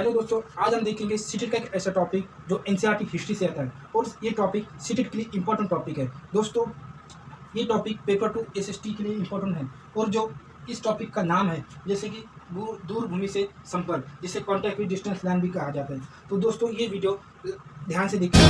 Hello दोस्तों, आज हम देखेंगे सीटेट का एक ऐसा टॉपिक जो एनसीईआरटी हिस्ट्री से आता है और ये टॉपिक सीटेट के लिए इम्पोर्टेंट टॉपिक है। दोस्तों, ये टॉपिक पेपर टू एसएसटी के लिए इम्पोर्टेंट है और जो इस टॉपिक का नाम है जैसे कि दूर भूमि से संपर्क, जिसे कॉन्टैक्ट विद डिस्टेंस लाइन भी कहा जाता है। तो दोस्तों, ये वीडियो ध्यान से देखिए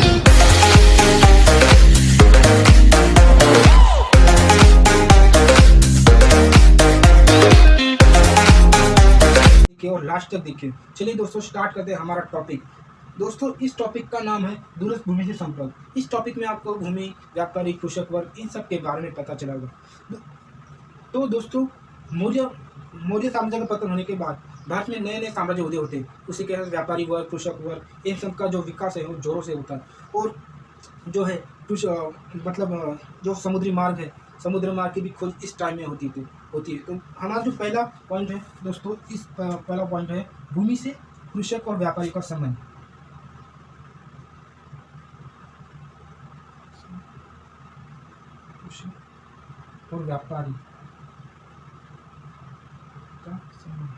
और लास्ट तक देखिए। चलिए दोस्तों, स्टार्ट करते हैं हमारा टॉपिक। दोस्तों, इस टॉपिक का नाम है दूरस्थ भूमि से संपर्क। इस टॉपिक में आपको भूमि, व्यापारी, कृषक वर्ग, इन सब के बारे में पता चलेगा। तो दोस्तों, मौर्य साम्राज्य का पतन होने के बाद भारत में नए नए साम्राज्य उदय होते हैं। उसी के साथ व्यापारी वर्ग, कृषक वर्ग, इन सब का जो विकास है वो जोरों से होता है। और जो है मतलब जो समुद्री मार्ग है, समुद्र मार्ग की भी खोज इस टाइम में होती है। तो हमारा जो पहला पॉइंट है दोस्तों, इस पहला पॉइंट है भूमि से कृषक और व्यापारी का संबंध। कृषक और व्यापारी का संबंध।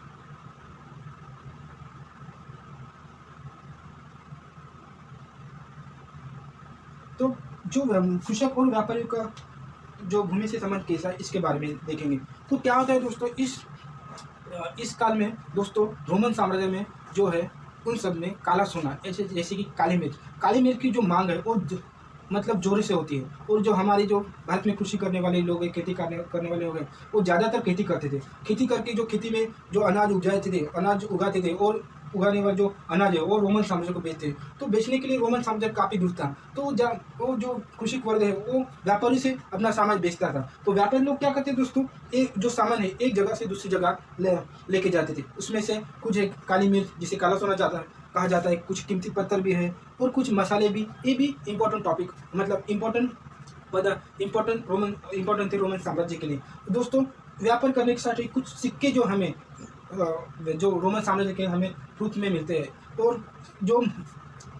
तो जो कृषक और व्यापारी का जो भूमि से संबंध कैसा है, इसके बारे में देखेंगे। तो क्या होता है दोस्तों, इस काल में दोस्तों रोमन साम्राज्य में जो है उन सब में काला सोना जैसे कि काली मिर्च की जो मांग है वो मतलब जोरों से होती है। और जो हमारी जो भारत में कृषि करने वाले लोग हैं, खेती करने वाले लोग हैं, वो ज़्यादातर खेती करते थे। खेती करके जो खेती में जो अनाज उगाते थे और उगाने वाला जो अनाज है वो रोमन साम्राज्य को बेचते हैं। तो बेचने के लिए रोमन साम्राज्य काफ़ी दूर था। तो वो जो कृषक वर्ग है वो व्यापारी से अपना सामान बेचता था। तो व्यापारी लोग क्या करते हैं दोस्तों, एक जो सामान है एक जगह से दूसरी जगह लेके जाते थे। उसमें से कुछ है काली मिर्च, जिसे काला सोना कहा जाता है, कुछ कीमती पत्थर भी है और कुछ मसाले भी। ये भी इम्पोर्टेंट टॉपिक, मतलब इम्पोर्टेंट थे रोमन साम्राज्य के लिए। दोस्तों, व्यापार करने के साथ ही कुछ सिक्के जो हमें जो रोमन साम्राज्य के हमें रूप में मिलते हैं। और जो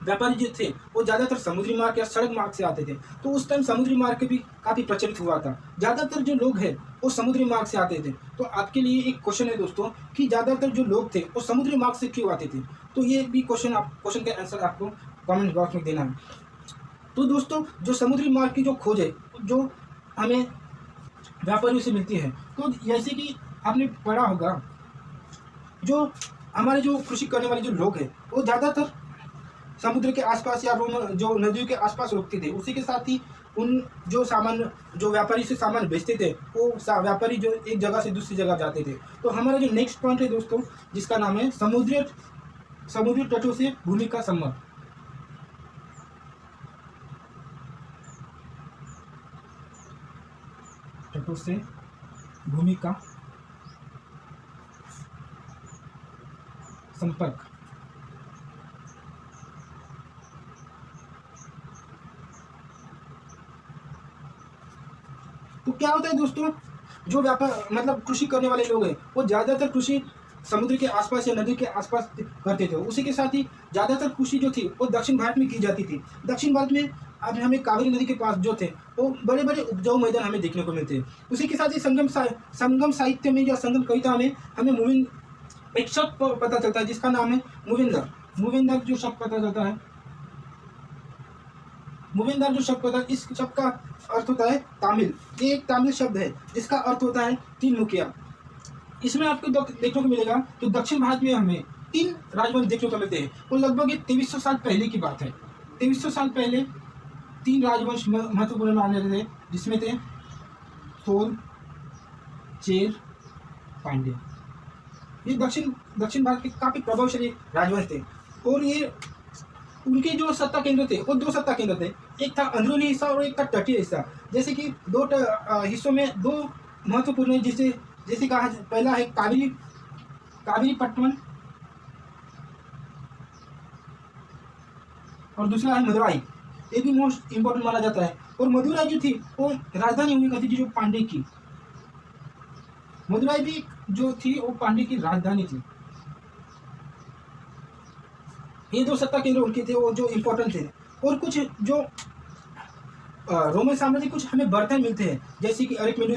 व्यापारी जो थे वो ज़्यादातर समुद्री मार्ग या सड़क मार्ग से आते थे। तो उस टाइम समुद्री मार्ग के भी काफ़ी प्रचलित हुआ था। ज़्यादातर जो लोग हैं वो समुद्री मार्ग से आते थे। तो आपके लिए एक क्वेश्चन है दोस्तों कि ज़्यादातर जो लोग थे वो समुद्री मार्ग से क्यों आते थे। तो ये भी क्वेश्चन का आंसर आपको कमेंट बॉक्स में देना है। तो दोस्तों, जो समुद्री मार्ग की जो खोज है जो हमें व्यापारियों से मिलती है, तो जैसे कि आपने पढ़ा होगा, जो हमारे जो कृषि करने वाले जो लोग हैं वो ज़्यादातर समुद्र के आसपास या जो नदियों के आसपास रुकते थे। उसी के साथ ही उन जो व्यापारी से सामान बेचते थे वो व्यापारी जो एक जगह से दूसरी जगह जाते थे। तो हमारा जो नेक्स्ट पॉइंट है दोस्तों, जिसका नाम है समुद्री तटों से भूमि का संबंध। तटों से भूमि का संपर्क। तो क्या होता है दोस्तों, जो व्यापार मतलब कृषि करने वाले लोग हैं वो ज़्यादातर कृषि समुद्र के आसपास या नदी के आसपास करते थे। उसी के साथ ही ज़्यादातर कृषि जो थी वो दक्षिण भारत में की जाती थी। दक्षिण भारत में अब हमें कावेरी नदी के पास जो थे वो बड़े बड़े उपजाऊ मैदान हमें देखने को मिलते हैं। उसी के साथ ही संगम साहित्य में या संगम कविता में हमें एक शब्द पता चलता है जिसका नाम है मूवेंदर जो शब्द पता चलता है, मूवेंदर जो शब्द पता है, इस शब्द का अर्थ होता है तामिल। ये एक तामिल शब्द है जिसका अर्थ होता है तीन मुखिया। इसमें आपको देखने को मिलेगा तो दक्षिण भारत में हमें 3 राजवंश देखने को मिलते हैं। और लगभग 2300 साल पहले की बात है। 2300 साल पहले 3 राजवंश महत्वपूर्ण माने जाते थे, जिसमें थे चोल, चेर, पांड्य। ये दक्षिण भारत के काफ़ी प्रभावशाली राजवंश थे। और ये उनके जो सत्ता केंद्र थे वो 2 सत्ता केंद्र थे। एक था अंदरूनी हिस्सा और एक था तटीय हिस्सा। जैसे कि 2 हिस्सों में 2 महत्वपूर्ण, जैसे कहा, पहला है कावेरी पट्टनम और दूसरा है मदुराई। ये भी मोस्ट इम्पोर्टेंट माना जाता है। और मदुराई जो थी वो राजधानी हुई करती थी जो पांड्य की। मदुराई भी जो थी वो पांड्य की राजधानी थी। ये 2 सत्ता केंद्र उनके थे वो जो इम्पोर्टेंट थे। और कुछ जो रोमन साम्राज्य कुछ हमें बर्तन मिलते हैं, जैसे कि अरिकमेंडू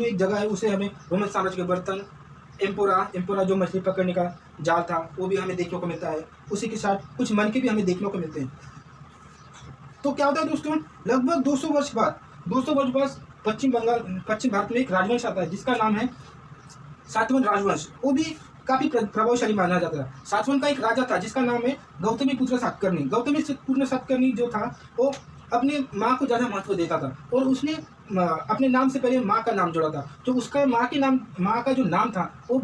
एक जगह है, उसे हमें रोमन साम्राज्य के बर्तन एम्पोरा एम्पोरा जो मछली पकड़ने का जाल था वो भी हमें देखने को मिलता है। उसी के साथ कुछ मनके भी हमें देखने को मिलते हैं। तो क्या होता है दोस्तों, लगभग 200 वर्ष बाद पश्चिम भारत में एक राजवंश आता है जिसका नाम है सातवाहन राजवंश। वो भी काफी प्रभावशाली माना जाता है। सातवाहन का एक राजा था जिसका नाम है गौतमीपुत्र सातकर्णी। गौतमीपुत्र सातकर्णी जो था वो अपने माँ को ज्यादा महत्व देता था और उसने अपने नाम से पहले माँ का नाम जोड़ा था। जो उसका माँ का जो नाम था वो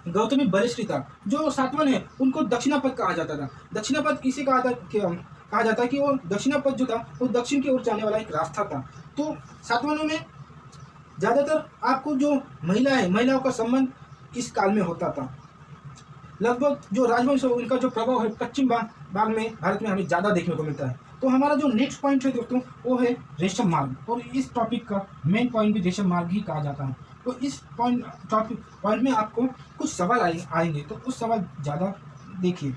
गौतमी बलिश्री था। जो सातवाहन है उनको दक्षिणापथ कहा जाता था। दक्षिणापथ इसे कहा जाता है कि वो दक्षिणापथ जो था वो दक्षिण की ओर जाने वाला एक रास्ता था। तो सातवाहनों में ज़्यादातर आपको जो महिलाओं का संबंध इस काल में होता था। लगभग जो राजवंश है उनका जो प्रभाव है पश्चिम भाग में भारत में हमें ज़्यादा देखने को मिलता है। तो हमारा जो नेक्स्ट पॉइंट है दोस्तों वो है रेशम मार्ग, और इस टॉपिक का मेन पॉइंट भी रेशम मार्ग ही कहा जाता है। तो इस पॉइंट में आपको कुछ सवाल आएंगे, तो उस सवाल ज़्यादा देखिए।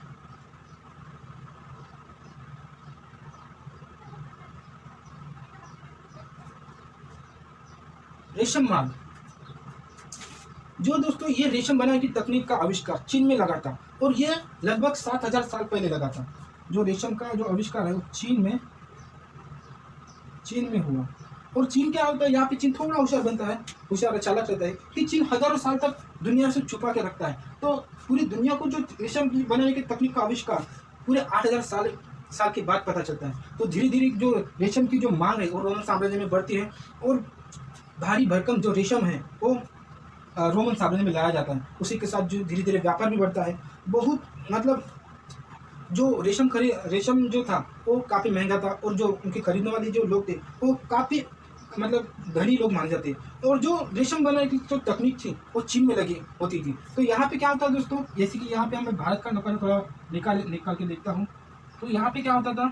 रेशम मार्ग जो दोस्तों, ये रेशम बनाने की तकनीक का आविष्कार चीन में लगा था और ये लगभग 7000 साल पहले लगा था। जो रेशम का जो आविष्कार है वो चीन में हुआ। और चीन क्या होता है, यहाँ पे चीन थोड़ा होशियार बनता है, होशियार चालाक रहता है कि चीन हजारों साल तक दुनिया से छुपा के रखता है। तो पूरी दुनिया को जो रेशम की बनाने की तकनीक का आविष्कार पूरे 8000 साल के बाद पता चलता है। तो धीरे धीरे जो रेशम की जो मांग है वो रोमन साम्राज्य में बढ़ती है और भारी भरकम जो रेशम है वो रोमन साम्राज्य में लाया जाता है। उसी के साथ जो धीरे धीरे व्यापार भी बढ़ता है। बहुत मतलब जो रेशम जो था वो काफ़ी महंगा था और जो उनके खरीदने वाले जो लोग थे वो काफ़ी मतलब धनी लोग माने जाते हैं। और जो रेशम बनाने की जो तकनीक थी वो चीन में लगी होती थी। तो यहाँ पे क्या होता है दोस्तों, जैसे कि यहाँ पे मैं भारत का नकल थोड़ा निकाल के देखता हूँ। तो यहाँ पे क्या होता था,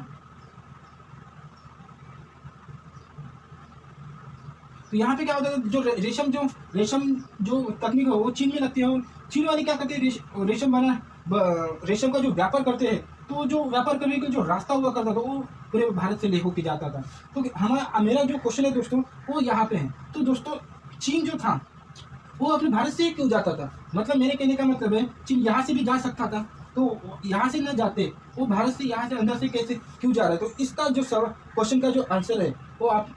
तो यहाँ पे क्या होता है, जो रेशम जो तकनीक है वो चीन में लगती है। और चीन वाले क्या करते हैं, रेशम का जो व्यापार करते हैं। तो जो व्यापार करने का जो रास्ता हुआ करता था वो पूरे भारत से ले होके जाता था। तो मेरा जो क्वेश्चन है दोस्तों वो यहाँ पे है। तो दोस्तों चीन जो था वो अपने भारत से क्यों जाता था, मतलब मेरे कहने का मतलब है चीन यहाँ से भी जा सकता था, तो यहाँ से न जाते वो भारत से यहाँ से अंदर से कैसे क्यों जा रहा है। तो इसका जो क्वेश्चन का जो आंसर है वो आप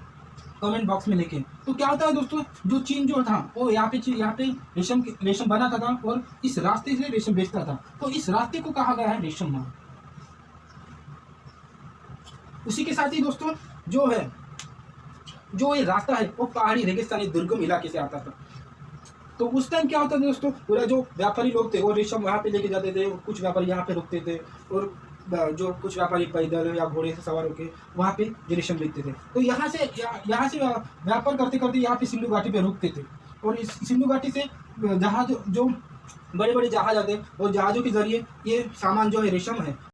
कमेंट बॉक्स में लिखें। तो क्या होता है दोस्तों, जो चीन जो था वो यहाँ पे रेशम बनाता था और इस रास्ते से रेशम बेचता था। तो इस रास्ते को कहा गया है रेशम मार्ग। उसी के साथ ही दोस्तों जो ये रास्ता है वो पहाड़ी रेगिस्तानी दुर्गम इलाके से आता था। तो उस टाइम क्या होता था दोस्तों, पूरा जो व्यापारी लोग थे वो रेशम वहाँ पे लेके जाते थे, कुछ व्यापारी यहाँ पे रुकते थे और जो कुछ व्यापारी पैदल या घोड़े से सवार होकर वहाँ पे रेशम बेचते थे। तो यहाँ से व्यापार करते करते यहाँ पे सिंधु घाटी पे रुकते थे और इस सिंधु घाटी से जहाज जो बड़े बड़े जहाज आते हैं और जहाज़ों के जरिए ये सामान जो है रेशम है